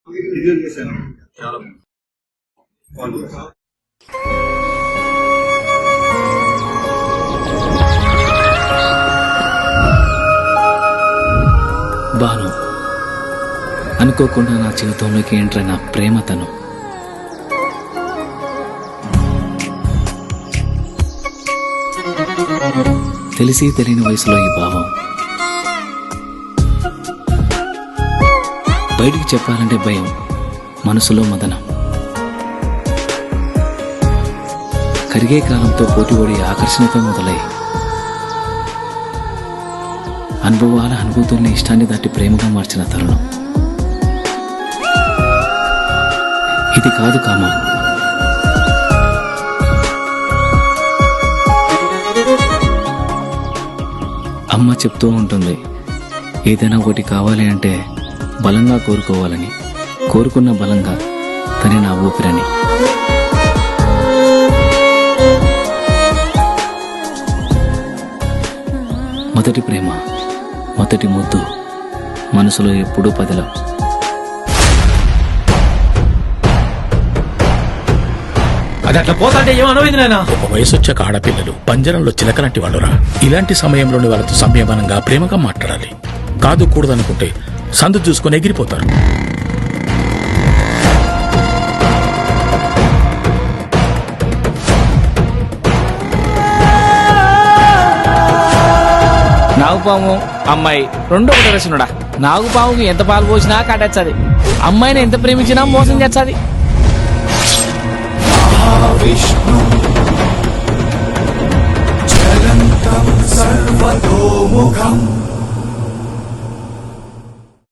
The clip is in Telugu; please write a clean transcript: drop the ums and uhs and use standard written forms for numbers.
చాలా బాను అనుకోకుండా నా జీవితంలోకి ఎంటర్ అయిన ప్రేమ తను. తెలిసి తెలియని వయసులో ఈ భావం బయటికి చెప్పాలంటే భయం, మనసులో మదనం. కరిగే కాలంతో పోటీపడి ఆకర్షణతో మొదలై అనుభవాల అనుభూతుల్ని ఇష్టాన్ని దాటి ప్రేమగా మార్చిన తరుణం ఇది కాదు కామా. అమ్మ చెప్తూ ఉంటుంది, ఏదైనా ఒకటి కావాలి అంటే బలంగా కోరుకోవాలని, కోరుకున్న బలంగా తనే నా ఊపిరని. మొదటి ప్రేమ, మొదటి ముద్దు మనసులో ఎప్పుడూ పదిలం. అది అట్లా పోతాంటే ఏమనమైంది నాయన? ఒక వయసు వచ్చాక ఆడపిల్లలు పంజరంలో చిలకలాంటి వాళ్ళురా. ఇలాంటి సమయంలోని వాళ్ళతో సంయమనంగా ప్రేమగా మాట్లాడాలి. కాదు కూడదనుకుంటే సందు చూసుకొని ఎగిరిపోతారు. నాగుపాము అమ్మాయి రెండు ఒకటి రచనుడా. నాగుపాముకి ఎంత పాలు పోసినా కట్టచ్చది, అమ్మాయిని ఎంత ప్రేమించినా మోసం చేస్తుంది. విష్ణు చలంతం సర్వతోముఖం